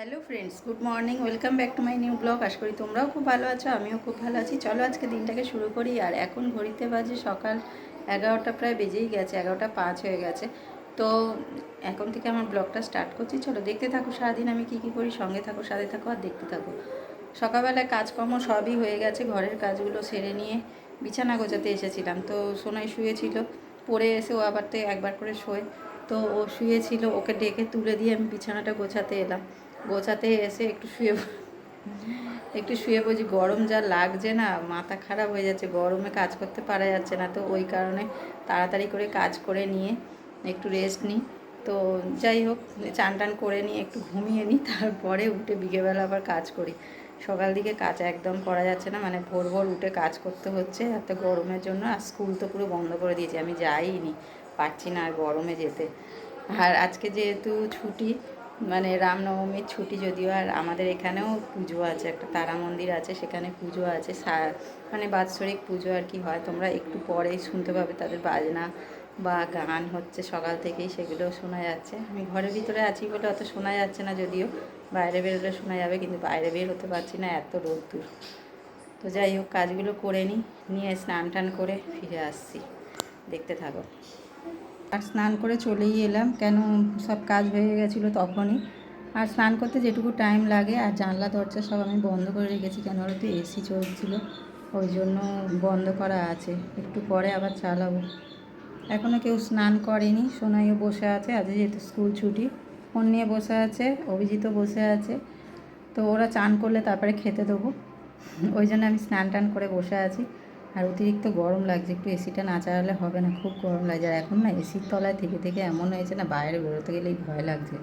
Hello friends, good morning, welcome back to my new blog. আশা করি তোমরাও খুব ভালো আছো, আমিও খুব ভালো আছি। চলো আজকে দিনটাকে শুরু করি। আর এখন ঘড়িতে বাজে সকাল 11টা, প্রায় বেজেই গেছে, 11টা 5 হয়ে গেছে। তো এখন থেকে আমার ব্লগটা স্টার্ট করছি। চলো দেখতে থাকো সারাদিন আমি কী করি, সঙ্গে থাকো, সাথে থাকো আর দেখতে থাকো। সকালবেলায় কাজকর্ম সবই হয়ে গেছে, ঘরের কাজগুলো সেরে নিয়ে বিছানা গোছাতে এসেছিলাম। তো সোনাই শুয়েছিল, পড়ে এসে ও আবার তো একবার করে শোয়। তো ও শুয়েছিল, ওকে ডেকে তুলে দিয়ে আমি বিছানাটা গোছাতে এলাম। গোছাতে এসে একটু শুয়ে বলছি, গরম যা লাগছে না, মাথা খারাপ হয়ে যাচ্ছে, গরমে কাজ করতে পারা যাচ্ছে না। তো ওই কারণে তাড়াতাড়ি করে কাজ করে নিয়ে একটু রেস্ট নিই। তো যাই হোক, চান টান করে নিয়ে একটু ঘুমিয়ে নিই, তারপরে উঠে বিকেলবেলা আবার কাজ করি। সকাল দিকে কাজ একদম করা যাচ্ছে না, মানে ভোর ভোর উঠে কাজ করতে হচ্ছে এত গরমের জন্য। আর স্কুল তো পুরো বন্ধ করে দিয়েছি, আমি যাইনি, পারছি না আর গরমে যেতে। আর আজকে যেহেতু ছুটি, মানে রামনবমীর ছুটি, যদিও আর আমাদের এখানেও পুজো আছে, একটা তারা মন্দির আছে, সেখানে পুজো আছে, মানে বাৎসরিক পুজো আর কি হয়। তোমরা একটু পরেই শুনতে পাবে তাদের বাজনা বা গান হচ্ছে সকাল থেকেই, সেগুলো শোনা যাচ্ছে। আমি ঘরের ভিতরে আছি বলে অত শোনা যাচ্ছে না, যদিও বাইরে বেরোলে শোনা যাবে, কিন্তু বাইরে বের হতে পারছি না, এত রোদ্দুর। তো যাই হোক, কাজগুলো করে নিয়ে স্নান টান করে ফিরে আসছি, দেখতে থাকো। আর স্নান করে চলেই এলাম, কেন সব কাজ হয়ে গেছিলো তখনই। আর স্নান করতে যেটুকু টাইম লাগে, আর জানলা দরজা সব আমি বন্ধ করে রেখেছি, কেন ওরা তো এসি চলছিল, ওই জন্য বন্ধ করা আছে। একটু পরে আবার চালাবো। এখনও কেউ স্নান করেনি, সোনাইও বসে আছে, আজ যেহেতু স্কুল ছুটি, ফোন নিয়ে বসে আছে, অভিজিৎও বসে আছে। তো ওরা চান করলে তারপরে খেতে দেবো, ওই জন্য আমি স্নান টান করে বসে আছি। আর অতিরিক্ত গরম লাগছে, একটু এসিটা না চালালে হবে না, খুব গরম লাগছে। আর এখন না এসির তলায় থেকে থেকে এমন হয়েছে না, বাইরে বেরোতে গেলেই ভয় লাগছে,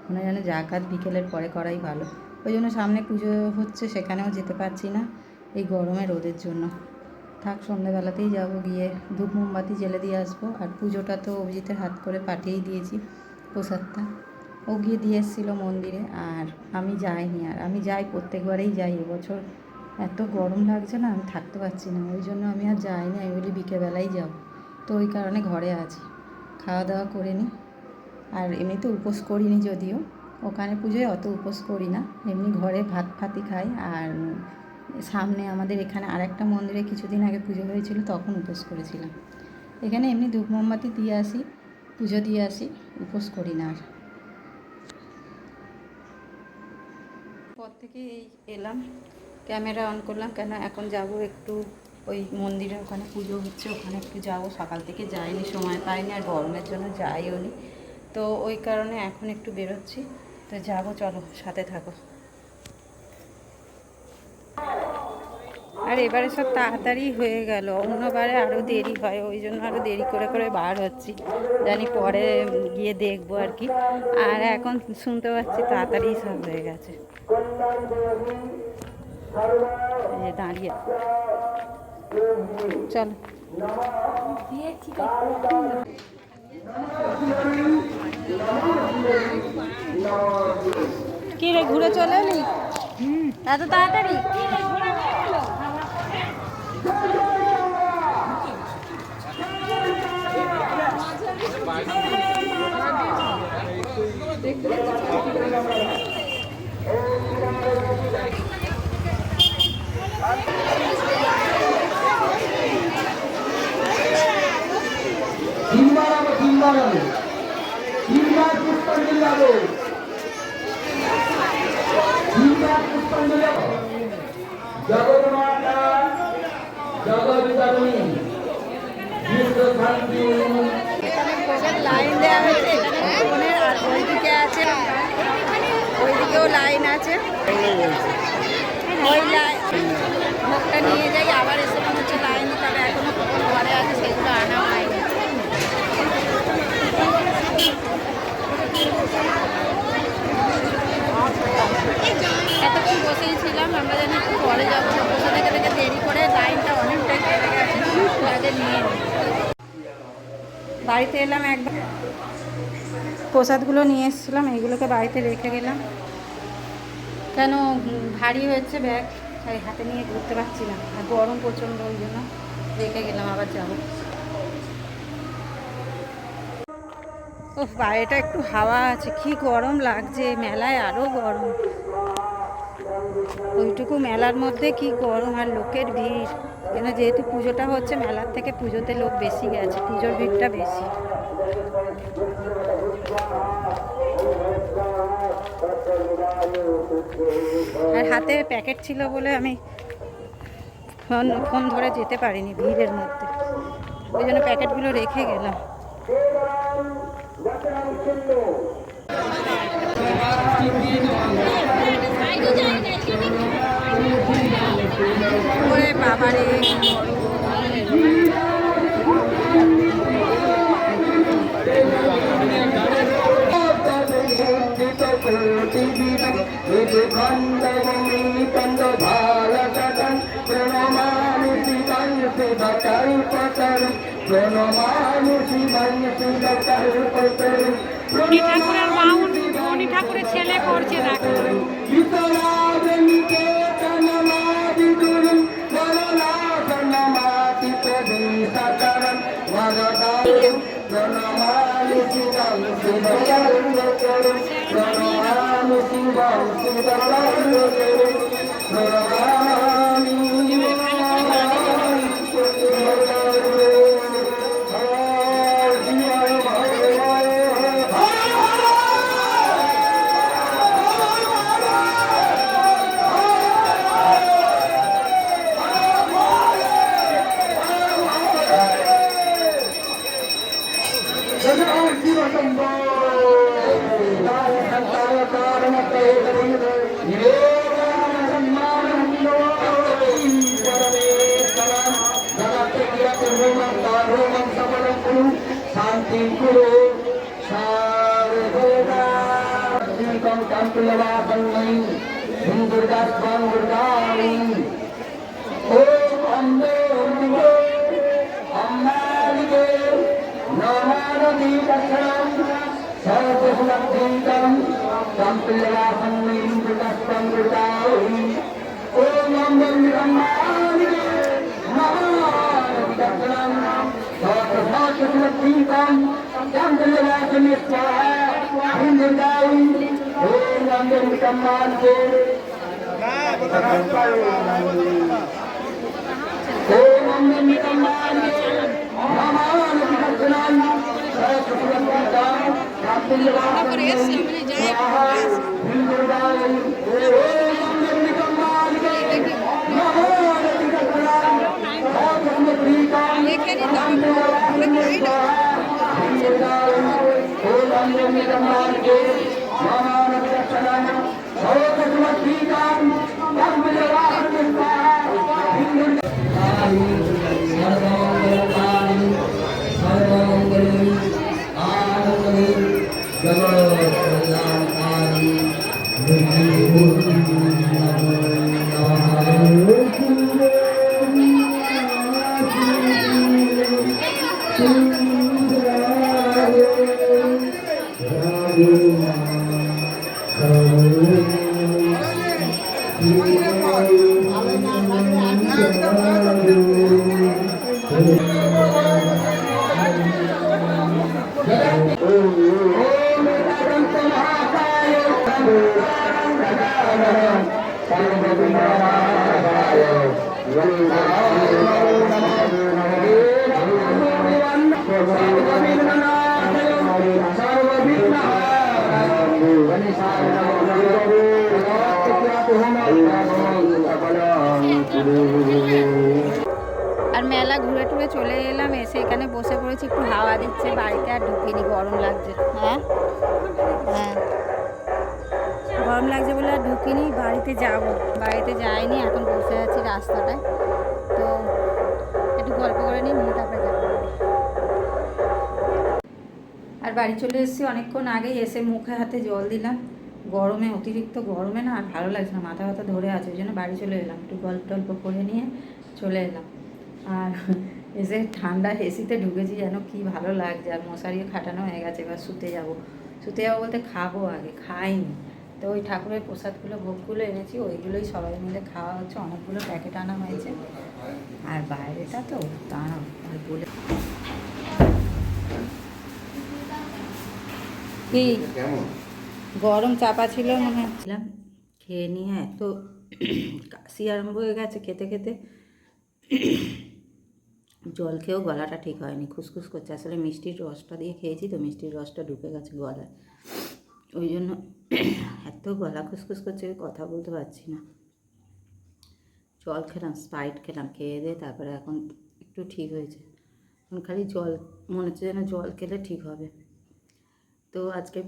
মনে হয় যেন জাকাত বিকেলের পরে করাই ভালো। ওই জন্য সামনে পুজো হচ্ছে, সেখানেও যেতে পারছি না এই গরমে, রোদের জন্য। থাক, সন্ধ্যেবেলাতেই যাবো, গিয়ে ধূপ মোমবাতি জ্বেলে দিয়ে আসবো। আর পুজোটা তো অভিজিতের হাত করে পাঠিয়েই দিয়েছি, প্রসাদটা ও গিয়ে দিয়ে এসেছিলো মন্দিরে, আর আমি যাইনি। আর আমি যাই, প্রত্যেকবারেই যাই, এবছর এত গরম লাগছে না, আমি থাকতে পারছি না, ওই জন্য আমি আর যাইনি। আমি বলি বিকেলবেলাই যাব, তো ওই কারণে ঘরে আছি, খাওয়া দাওয়া করে নিই। আর এমনিতে উপোস করিনি, যদিও ওখানে পুজোয় অত উপোস করি না, এমনি ঘরে ভাত ফাতি খাই। আর সামনে আমাদের এখানে আরেকটা মন্দিরে কিছুদিন আগে পুজো হয়েছিল, তখন উপোস করেছিলাম। এখানে এমনি ধূপ মোমবাতি দিয়ে আসি, পুজো দিয়ে আসি, উপোস করি না। আর পর থেকে এই এলাম, ক্যামেরা অন করলাম, কেন এখন যাব একটু ওই মন্দিরে, ওখানে পুজো হচ্ছে, ওখানে একটু যাবো। সকাল থেকে যাইনি, সময় পাইনি, আর গরমের জন্য যাইও নি, তো ওই কারণে এখন একটু বেরোচ্ছি। তো যাবো, চলো সাথে থাকো। আর এবারে সব তাড়াতাড়ি হয়ে গেল, অন্যবারে আরও দেরি হয়, ওই জন্য আরও দেরি করে করে বার হচ্ছি, জানি পরে গিয়ে দেখবো আর কি। আর এখন শুনতে পাচ্ছি তাড়াতাড়ি সব হয়ে গেছে, দাঁড়িয়ে চলো। কি রে, ঘুরে চলে এলি এত তাড়াতাড়ি? জগন্মাতা জগদ্জননী বিশ্বশান্তি। লাইন দেওয়া হয়েছে এখানে ফোনের, আর ওইদিকে আছে, ওইদিকেও লাইন আছে, ওই লাইন ভোগটা নিয়ে যাই, আবার এসে মনে হচ্ছে লাইন দিতে হবে। এখনো কুপন ঘরে আছে, সেগুলো আনা হয়নি। এতক্ষণ বসেই ছিলাম, আমরা জানি একটু পরে যাবো, বসে থেকে থেকে দেরি করে লাইনটা অনেকটাই কেটে গেছে, তাদের নিয়ে বাড়িতে এলাম। একবার প্রসাদগুলো নিয়ে এসেছিলাম, এইগুলোকে বাড়িতে রেখে গেলাম, কেন ভারী হয়েছে ব্যাগ, তাই হাতে নিয়ে ঘুরতে পারছি না, আর গরম প্রচণ্ড, ওই জন্য রেখে গেলাম, আবার যাবো। ও বাইরেটা একটু হাওয়া আছে, কি গরম লাগছে, মেলায় আরো গরম। ওইটুকু মেলার মধ্যে কি গরম আর লোকের ভিড়, কেন যেহেতু পুজোটা হচ্ছে মেলার থেকে পুজোতে লোক বেশি গেছে, পুজোর ভিড়টা বেশি। আর হাতে প্যাকেট ছিল বলে আমি ফোন ধরে যেতে পারিনি ভিড়ের মধ্যে, ওই জন্য প্যাকেটগুলো রেখে গেলাম। ওরে বাবারে, মণি ঠাকুরের মা, মণি ঠাকুরের ছেলে পড়ছে দেখো। शांति गुरु सर्वदा ओम अम्बे अम्बालिके नमामि दक्षिणं सर्वसुलभ्यं कंपिलवासन्नि दुर्गस्तं दुर्गावि ओम अम्बे अम्बालिके नमामि दक्षिणं सर्वसुलभ्यं कंपिलवासन्नि स्वाहा दुर्गावि ओम अम्बे अम्बालिके আর মেলা ঘুরে টুরে চলে এলাম, এসে এখানে বসে পড়েছি, একটু হাওয়া দিচ্ছে, বাড়িতে আর ঢুকিনি, গরম লাগছে। হ্যাঁ হ্যাঁ গরম লাগছে বলে আর ঢুকিনি, বাড়িতে যাব, বাড়িতে যাইনি, এখন বসে আছি রাস্তাটায়, তো একটু গল্প করে নিই, তারপরে যাবো। আর বাড়ি চলে এসেছি অনেকক্ষণ আগেই, এসে মুখে হাতে জল দিলাম, গরমে অতিরিক্ত গরমে না আর ভালো লাগছে না, মাথা ব্যথা ধরে আছে, ওই জন্য বাড়ি চলে এলাম, একটু গল্প টল্প করে নিয়ে চলে এলাম। আর এসে ঠান্ডা এসিতে ঢুকেছি, যেন কি ভালো লাগছে, আর মশারিও খাটানো হয়ে গেছে, এবার শুতে যাবো বলতে খাবো, আগে খাইনি, তো ওই ঠাকুরের প্রসাদগুলো ভোগগুলো এনেছি, ওইগুলোই সবাই মিলে খাওয়া হচ্ছে, অনেকগুলো প্যাকেট আনা হয়েছে। আর বাইরেটা তো দাঁড়াও বলে কি গরম চাপা ছিল মনে হচ্ছিলাম, খেয়ে নিয়ে এত কাশি আরম্ভ হয়ে গেছে খেতে খেতে, জল খেয়েও গলাটা ঠিক হয়নি, খুসখুস করছে। আসলে মিষ্টির রসটা দিয়ে খেয়েছি তো, মিষ্টির রসটা ঢুকে গেছে গলায়, ওই জন্য এত গলা খুসখুস করছে, কথা বলতে পারছি না। জল খেলাম, স্প্রাইট খেলাম, খেয়ে দিয়ে তারপরে এখন একটু ঠিক হয়েছে। এখন খালি জল, মনে হচ্ছে যেন জল খেলে ঠিক হবে। তো আজকের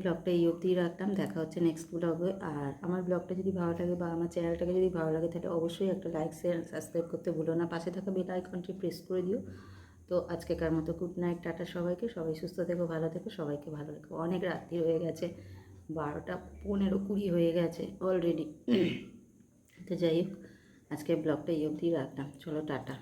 ব্লগটা এই অবধিই রাখলাম। দেখা হচ্ছে নেক্সট ব্লগে। আর আমার ব্লগটা যদি ভালো লাগে বা আমার চ্যানেলটাকে যদি ভালো লাগে, তাহলে অবশ্যই একটা লাইক, শেয়ার, সাবস্ক্রাইব করতে ভুলো না। পাশে থাকা বেল আইকনটি প্রেস করে দিও। তো আজকেকার মতো গুড নাইট, টাটা সবাইকে। সবাই সুস্থ থেকো, ভালো থেকো, সবাইকে ভালো রেখো। অনেক রাত্রি হয়ে গেছে, 12টা 15-20 হয়ে গেছে অলরেডি। তো যাই হোক, আজকের ব্লগটা এই অবধিই রাখলাম। চলো টাটা।